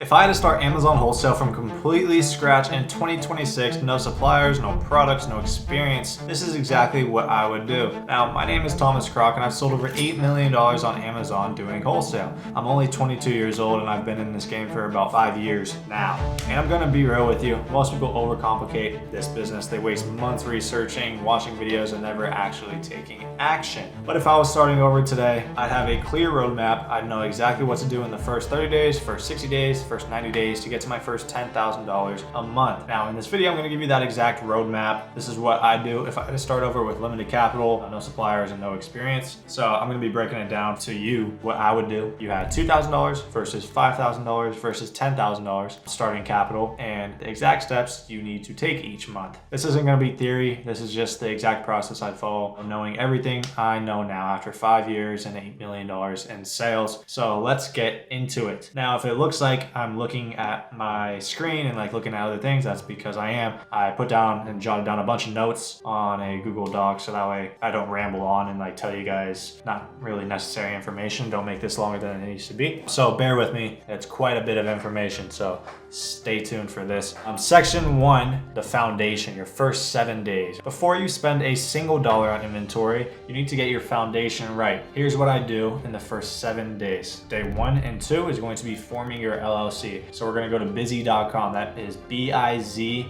If I had to start Amazon Wholesale from completely scratch in 2026, no suppliers, no products, no experience, this is exactly what I would do. Now, my name is Thomas Crock and I've sold over $8 million on Amazon doing wholesale. I'm only 22 years old and I've been in this game for about 5 years now. And I'm gonna be real with you, most people overcomplicate this business. They waste months researching, watching videos, and never actually taking action. But if I was starting over today, I'd have a clear roadmap. I'd know exactly what to do in the first 30 days, first 60 days, first 90 days to get to my first $10,000 a month. Now in this video, I'm gonna give you that exact roadmap. This is what I do if I had to start over with limited capital, no suppliers, and no experience. So I'm gonna be breaking it down to you, what I would do. You had $2,000 versus $5,000 versus $10,000 starting capital and the exact steps you need to take each month. This isn't gonna be theory. This is just the exact process I'd follow, knowing everything I know now after 5 years and $8 million in sales. So let's get into it. Now, if it looks like I'm looking at my screen and like looking at other things, that's because I am. I put down and jotted down a bunch of notes on a Google Doc so that way I don't ramble on and like tell you guys not really necessary information. Don't make this longer than it needs to be. So bear with me. It's quite a bit of information. So stay tuned for this. Section 1, the foundation, your first 7 days. Before you spend a single dollar on inventory, you need to get your foundation right. Here's what I do in the first 7 days. Day 1 and 2 is going to be forming your LLC. So we're gonna go to bizee.com. That is bizee.com.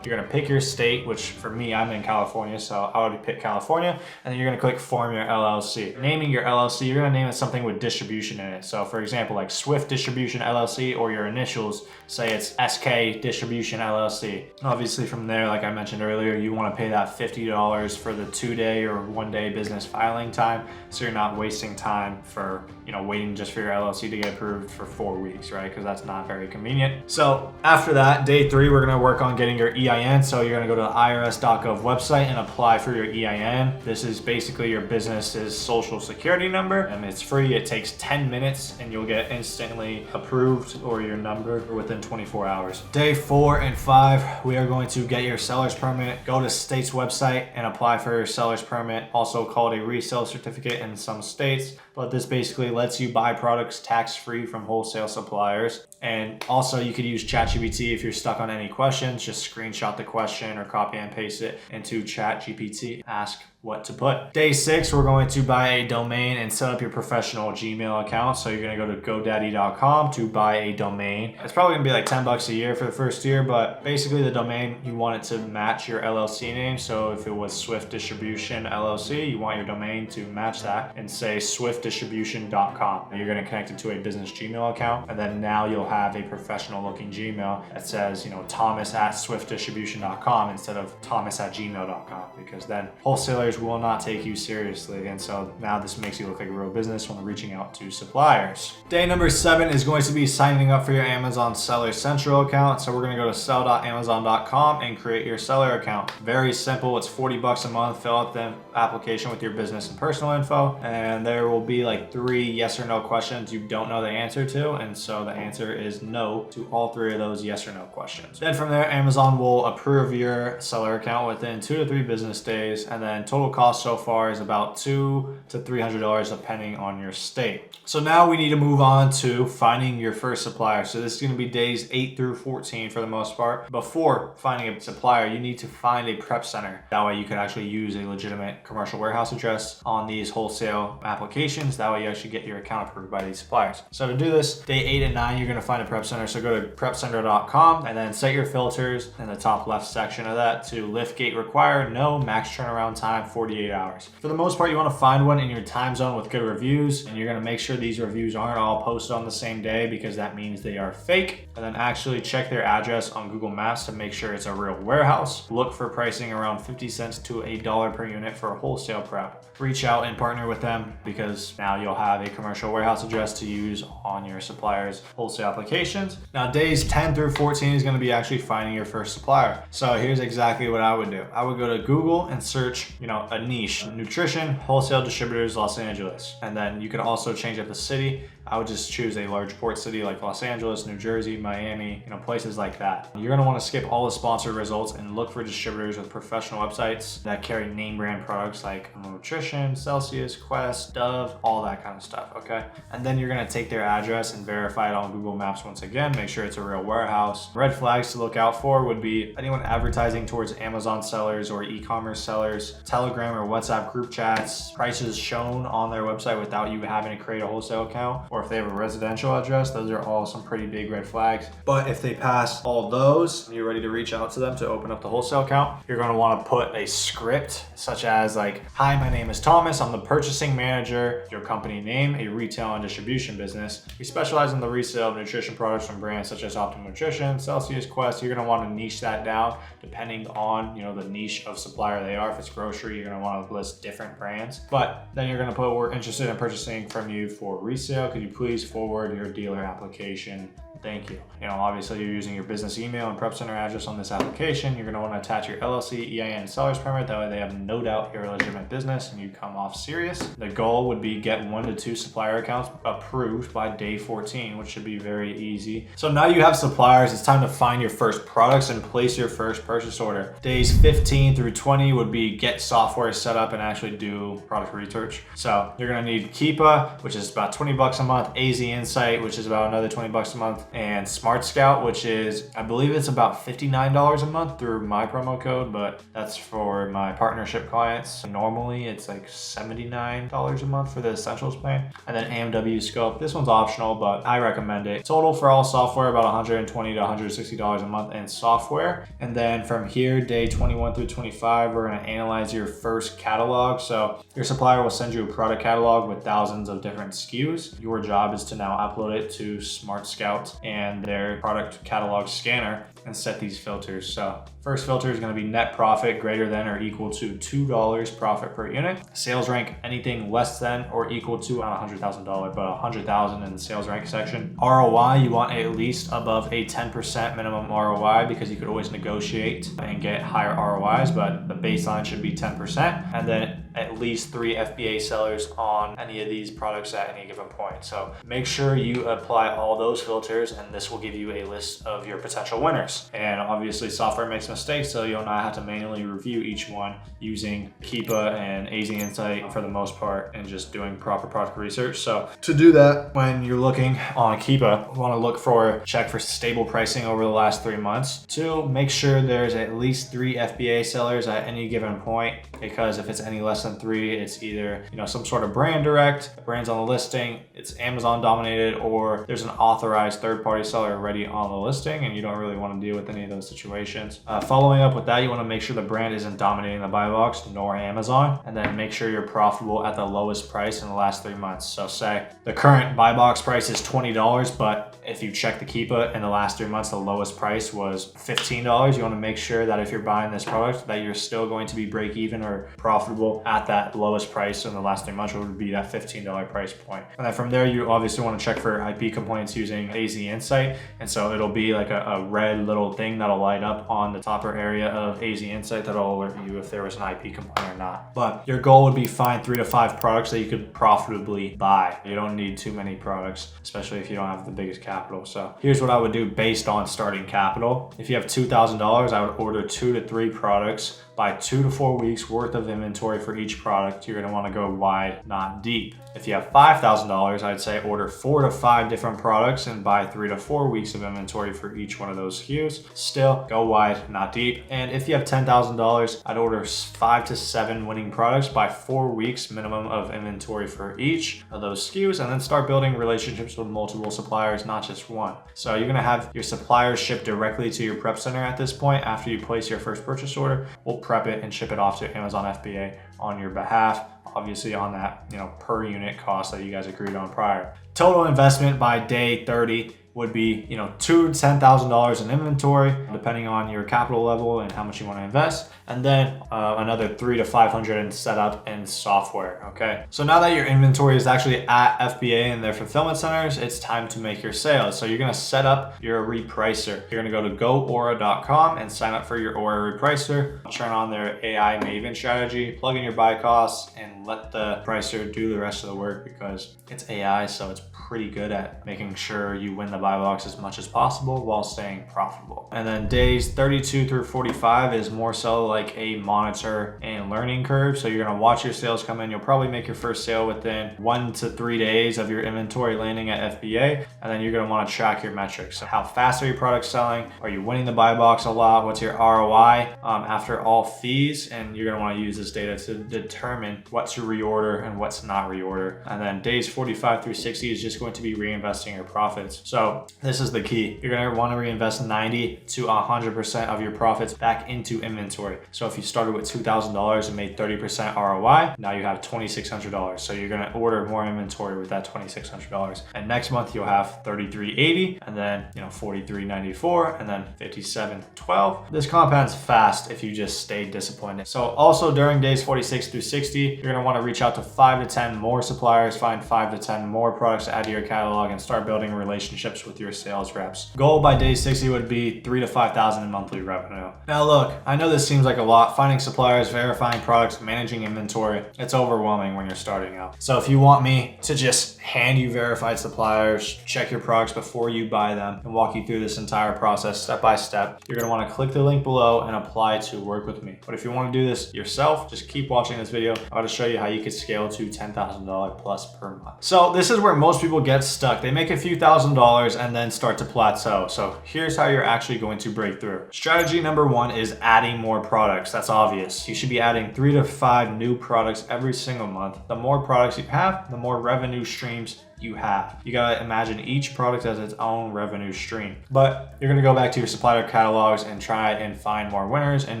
You're gonna pick your state, which for me, I'm in California, so I would pick California. And then you're gonna click form your LLC. Naming your LLC, you're gonna name it something with distribution in it. So for example, like Swift Distribution LLC, or your initials, say it's SK Distribution LLC. Obviously from there, like I mentioned earlier, you wanna pay that $50 for the 2-day or 1-day business filing time. So you're not wasting time for, waiting just for your LLC to get approved for 4 weeks, right? Because that's not very convenient. So after that, day 3, we're gonna work on getting your EIN. So you're gonna go to the irs.gov website and apply for your EIN. This is basically your business's social security number, and it's free. It takes 10 minutes and you'll get instantly approved or your number within 24 hours. Day 4 and 5, we are going to get your seller's permit. Go to state's website and apply for your seller's permit, also called a resale certificate in some states. But this basically lets you buy products tax-free from wholesale suppliers. And also you could use ChatGPT if you're stuck on any questions. Just screenshot the question or copy and paste it into ChatGPT. Ask what to put. Day 6, we're going to buy a domain and set up your professional Gmail account. So you're gonna go to GoDaddy.com to buy a domain. It's probably gonna be like 10 bucks a year for the first year, but basically the domain, you want it to match your LLC name. So if it was Swift Distribution LLC, you want your domain to match that and say swiftdistribution.com. You're gonna connect it to a business Gmail account, and then now you'll have a professional looking Gmail that says, Thomas@swiftdistribution.com instead of Thomas@gmail.com, because then wholesalers will not take you seriously. And so now this makes you look like a real business when reaching out to suppliers. Day number 7 is going to be signing up for your Amazon Seller Central account. So we're going to go to sell.amazon.com and create your seller account. Very simple. It's 40 bucks a month. Fill out the application with your business and personal info. And there will be like 3 yes or no questions you don't know the answer to. And so the answer is no to all 3 of those yes or no questions. Then from there, Amazon will approve your seller account within 2 to 3 business days. And then total cost so far is about $200 to $300 depending on your state. So now we need to move on to finding your first supplier. So this is going to be days 8 through 14 for the most part. Before finding a supplier, you need to find a prep center. That way you can actually use a legitimate commercial warehouse address on these wholesale applications. That way you actually get your account approved by these suppliers. So to do this, day 8 and 9, you're going to find a prep center. So go to prepcenter.com and then set your filters in the top left section of that to lift gate required, no, max turnaround time 48 hours. For the most part, you want to find one in your time zone with good reviews, and you're going to make sure these reviews aren't all posted on the same day because that means they are fake. And then actually check their address on Google Maps to make sure it's a real warehouse. Look for pricing around 50 cents to $1 per unit for a wholesale prep. Reach out and partner with them because now you'll have a commercial warehouse address to use on your supplier's wholesale applications. Now days 10 through 14 is going to be actually finding your first supplier. So here's exactly what I would do. I would go to Google and search, a niche, nutrition, wholesale distributors, Los Angeles. And then you can also change up the city I would just choose a large port city like Los Angeles, New Jersey, Miami, places like that. You're gonna wanna skip all the sponsored results and look for distributors with professional websites that carry name brand products like Nutrition, Celsius, Quest, Dove, all that kind of stuff, okay? And then you're gonna take their address and verify it on Google Maps once again, make sure it's a real warehouse. Red flags to look out for would be anyone advertising towards Amazon sellers or e-commerce sellers, Telegram or WhatsApp group chats, prices shown on their website without you having to create a wholesale account, or if they have a residential address. Those are all some pretty big red flags. But if they pass all those and you're ready to reach out to them to open up the wholesale account, you're going to want to put a script such as like, hi, my name is Thomas. I'm the purchasing manager, your company name, a retail and distribution business. We specialize in the resale of nutrition products from brands such as Optimum Nutrition, Celsius, Quest. You're going to want to niche that down depending on, the niche of supplier they are. If it's grocery, you're going to want to list different brands. But then you're going to put, we're interested in purchasing from you for resale. Could you please forward your dealer application? Thank you. Obviously you're using your business email and prep center address on this application. You're going to want to attach your LLC, EIN, and seller's permit. That way they have no doubt you're a legitimate business and you come off serious. The goal would be get 1 to 2 supplier accounts approved by day 14, which should be very easy. So now you have suppliers, it's time to find your first products and place your first purchase order. Days 15 through 20 would be get software set up and actually do product research. So you're going to need Keepa, which is about 20 bucks a month, AZ Insight, which is about another 20 bucks a month, and Smart Scout, which is, I believe it's about $59 a month through my promo code, but that's for my partnership clients. Normally it's like $79 a month for the Essentials plan. And then AMW Scope, this one's optional, but I recommend it. Total for all software, about $120 to $160 a month in software. And then from here, day 21 through 25, we're gonna analyze your first catalog. So your supplier will send you a product catalog with thousands of different SKUs. Your job is to now upload it to Smart Scout and their product catalog scanner and set these filters. So first filter is going to be net profit greater than or equal to $2 profit per unit. Sales rank anything less than or equal to $100,000, but $100,000 in the sales rank section. ROI, you want at least above a 10% minimum ROI because you could always negotiate and get higher ROIs, but the baseline should be 10%. And then at least 3 FBA sellers on any of these products at any given point. So make sure you apply all those filters and this will give you a list of your potential winners. And obviously software makes mistakes, so you'll not have to manually review each one using Keepa and AZ Insight for the most part and just doing proper product research. So to do that, when you're looking on Keepa, you want to check for stable pricing over the last 3 months. 2, make sure there's at least 3 FBA sellers at any given point, because if it's any less than 3, it's either some sort of brand direct, brands on the listing, it's Amazon dominated, or there's an authorized third-party seller already on the listing and you don't really want to deal with any of those situations. Following up with that, you want to make sure the brand isn't dominating the buy box nor Amazon, and then make sure you're profitable at the lowest price in the last 3 months. So say the current buy box price is $20, but if you check the Keepa in the last 3 months, the lowest price was $15. You want to make sure that if you're buying this product that you're still going to be break even or profitable at that lowest price in the last 3 months, which would be that $15 price point. And then from there, you obviously want to check for IP complaints using AZ Insight. And so it'll be like a red little thing that'll light up on the topper area of AZ Insight that'll alert you if there was an IP complaint or not. But your goal would be find 3 to 5 products that you could profitably buy. You don't need too many products, especially if you don't have the biggest capital. So here's what I would do based on starting capital. If you have $2,000, I would order 2 to 3 products, buy 2 to 4 weeks worth of inventory for each product. You're going to want to go wide, not deep. If you have $5,000, I'd say order 4 to 5 different products and buy 3 to 4 weeks of inventory for each one of those SKUs. Still, go wide, not deep. And if you have $10,000, I'd order 5 to 7 winning products, buy 4 weeks minimum of inventory for each of those SKUs, and then start building relationships with multiple suppliers, not just one. So you're going to have your suppliers ship directly to your prep center at this point after you place your first purchase order. We'll prep it and ship it off to Amazon FBA on your behalf, obviously on that per unit cost that you guys agreed on prior. Total investment by day 30 would be $2,000 to $10,000 in inventory, depending on your capital level and how much you want to invest, and then another $300 to $500 in setup and software. Okay, so now that your inventory is actually at FBA and their fulfillment centers, it's time to make your sales. So you're going to set up your repricer. You're going to go to goaura.com and sign up for your Aura repricer. Turn on their AI Maven strategy, plug in your buy costs, and and let the pricer do the rest of the work, because it's AI, so it's pretty good at making sure you win the buy box as much as possible while staying profitable. And then days 32 through 45 is more so like a monitor and learning curve. So you're gonna watch your sales come in. You'll probably make your first sale within 1 to 3 days of your inventory landing at FBA. And then you're gonna wanna track your metrics. So how fast are your products selling? Are you winning the buy box a lot? What's your ROI after all fees? And you're gonna wanna use this data to determine what to reorder and what's not reorder. And then days 45 through 60 is just going to be reinvesting your profits. So this is the key. You're gonna wanna reinvest 90 to 100% of your profits back into inventory. So if you started with $2,000 and made 30% ROI, now you have $2,600. So you're gonna order more inventory with that $2,600. And next month you'll have $3,380, and then $4,394, and then $5,712. This compounds fast if you just stay disciplined. So also during days 46 through 60, you're gonna wanna reach out to 5 to 10 more suppliers, find 5 to 10 more products to add to your catalog, and start building relationships with your sales reps. Goal by day 60 would be 3 to 5,000 in monthly revenue. Now look, I know this seems like a lot. Finding suppliers, verifying products, managing inventory, it's overwhelming when you're starting out. So if you want me to just hand you verified suppliers, check your products before you buy them, and walk you through this entire process step by step, you're gonna wanna click the link below and apply to work with me. But if you wanna do this yourself, just keep watching this video. I'm gonna show you how you could scale to $10,000 plus per month. So this is where most people get stuck. They make a few $1,000s and then start to plateau. So here's how you're actually going to break through. Strategy number 1 is adding more products. That's obvious. You should be adding 3 to 5 new products every single month. The more products you have, the more revenue streams you have. You gotta imagine each product as its own revenue stream. But you're gonna go back to your supplier catalogs and try and find more winners and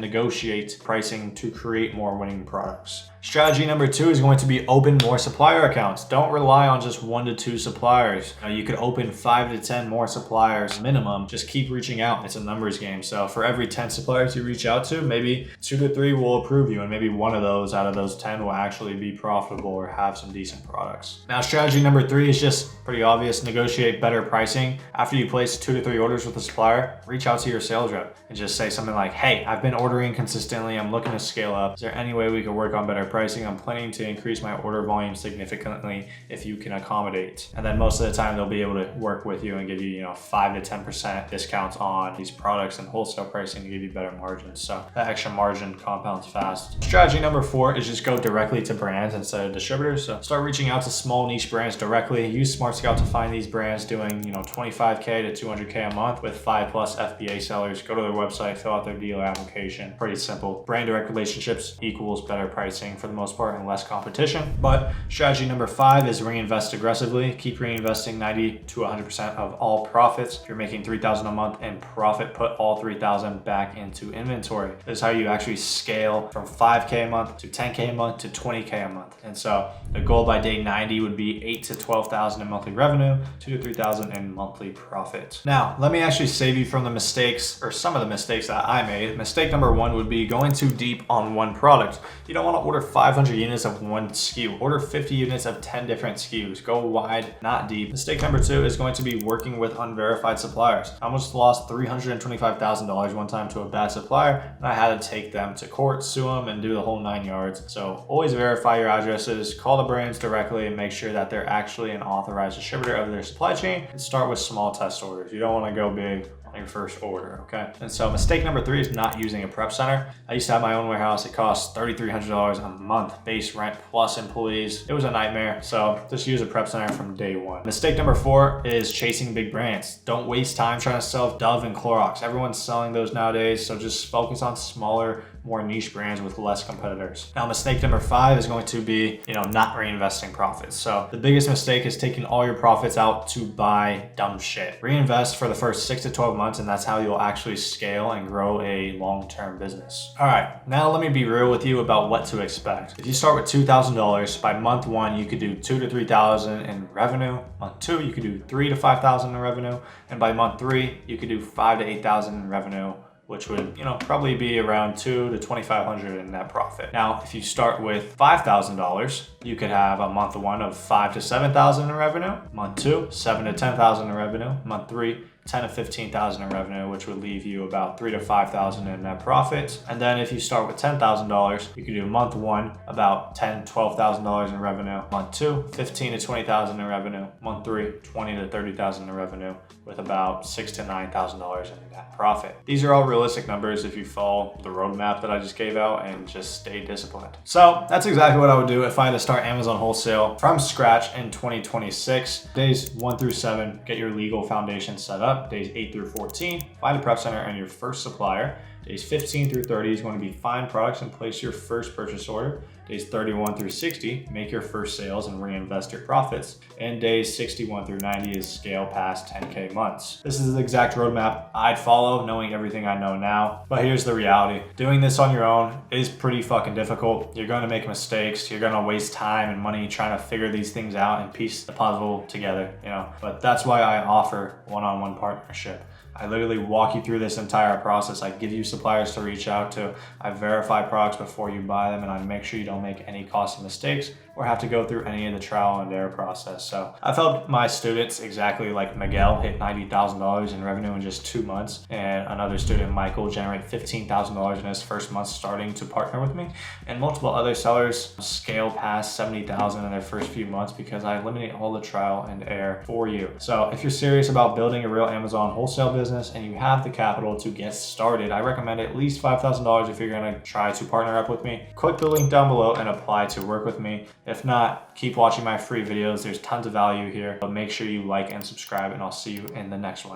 negotiate pricing to create more winning products. Strategy number 2 is going to be open more supplier accounts. Don't rely on just 1 to 2 suppliers. You could open 5 to 10 more suppliers minimum. Just keep reaching out. It's a numbers game. So for every 10 suppliers you reach out to, maybe 2 to 3 will approve you, and maybe 1 of those out of those 10 will actually be profitable or have some decent products. Now strategy number 3 is just pretty obvious. Negotiate better pricing. After you place 2 to 3 orders with a supplier, reach out to your sales rep and just say something like, hey, I've been ordering consistently. I'm looking to scale up. Is there any way we could work on better pricing? I'm planning to increase my order volume significantly if you can accommodate. And then most of the time they'll be able to work with you and give you, 5 to 10% discounts on these products and wholesale pricing to give you better margins. So that extra margin compounds fast. Strategy number 4 is just go directly to brands instead of distributors. So start reaching out to small niche brands directly. Use Smart Scout to find these brands doing, $25K to $200K a month with 5+ FBA sellers. Go to their website, fill out their dealer application. Pretty simple. Brand direct relationships equals better pricing for the most part and less competition. But strategy number 5 is reinvest aggressively. Keep reinvesting 90 to 100% of all profits. If you're making $3,000 a month in profit, put all $3,000 back into inventory. This is how you actually scale from 5K a month to 10K a month to 20K a month. And so the goal by day 90 would be 8 to 12,000 in monthly revenue, 2 to 3,000 in monthly profit. Now, let me actually save you from the mistakes, or some of the mistakes that I made. Mistake number 1 would be going too deep on one product. You don't want to order 500 units of one SKU. Order 50 units of 10 different SKUs. Go wide, not deep. Mistake number 2 is going to be working with unverified suppliers. I almost lost $325,000 one time to a bad supplier, and I had to take them to court, sue them, and do the whole 9 yards. So always verify your addresses, call the brands directly, and make sure that they're actually an authorized distributor of their supply chain, and start with small test orders. You don't want to go big on your first order, okay? And so mistake number 3 is not using a prep center. I used to have my own warehouse. It cost $3,300 a month, base rent plus employees. It was a nightmare. So just use a prep center from day 1. Mistake number 4 is chasing big brands. Don't waste time trying to sell Dove and Clorox. Everyone's selling those nowadays. So just focus on smaller, more niche brands with less competitors. Now, mistake number 5 is going to be, not reinvesting profits. So the biggest mistake is taking all your profits out to buy dumb shit. Reinvest for the first 6 to 12 months, and that's how you'll actually scale and grow a long-term business. All right, now let me be real with you about what to expect. If you start with $2,000, by month 1, you could do 2 to 3,000 in revenue. Month 2, you could do 3 to 5,000 in revenue. And by month 3, you could do 5 to 8,000 in revenue, which would, probably be around $200 to $2,500 in net profit. Now, if you start with $5,000, you could have a month 1 of 5 to 7,000 in revenue. Month 2, 7 to 10,000 in revenue. Month 3, 10 to 15,000 in revenue, which would leave you about 3 to 5,000 in net profit. And then if you start with $10,000, you can do month 1 about $10,000 to $12,000 in revenue, month 2 $15,000 to $20,000 in revenue, month 3 $20,000 to $30,000 in revenue, with about $6,000 to $9,000 in net profit. These are all realistic numbers if you follow the roadmap that I just gave out and just stay disciplined. So that's exactly what I would do if I had to start Amazon Wholesale from scratch in 2026. Days 1 through 7, get your legal foundation set up. Days 8 through 14, find a prep center and your first supplier. Days 15 through 30 is going to be find products and place your first purchase order. Days 31 through 60, make your first sales and reinvest your profits. And days 61 through 90 is scale past 10K months. This is the exact roadmap I'd follow, knowing everything I know now. But here's the reality. Doing this on your own is pretty fucking difficult. You're going to make mistakes. You're going to waste time and money trying to figure these things out and piece the puzzle together, you know. But that's why I offer one-on-one partnership. I literally walk you through this entire process. I give you suppliers to reach out to. I verify products before you buy them, and I make sure you don't make any costly mistakes or have to go through any of the trial and error process. So I've helped my students, exactly like Miguel, hit $90,000 in revenue in just 2 months, and another student, Michael, generate $15,000 in his first month starting to partner with me, and multiple other sellers scale past $70,000 in their first few months because I eliminate all the trial and error for you. So if you're serious about building a real Amazon wholesale business and you have the capital to get started, I recommend at least $5,000 if you're gonna try to partner up with me. Click the link down below and apply to work with me. If not, keep watching my free videos. There's tons of value here, but make sure you like and subscribe, and I'll see you in the next one.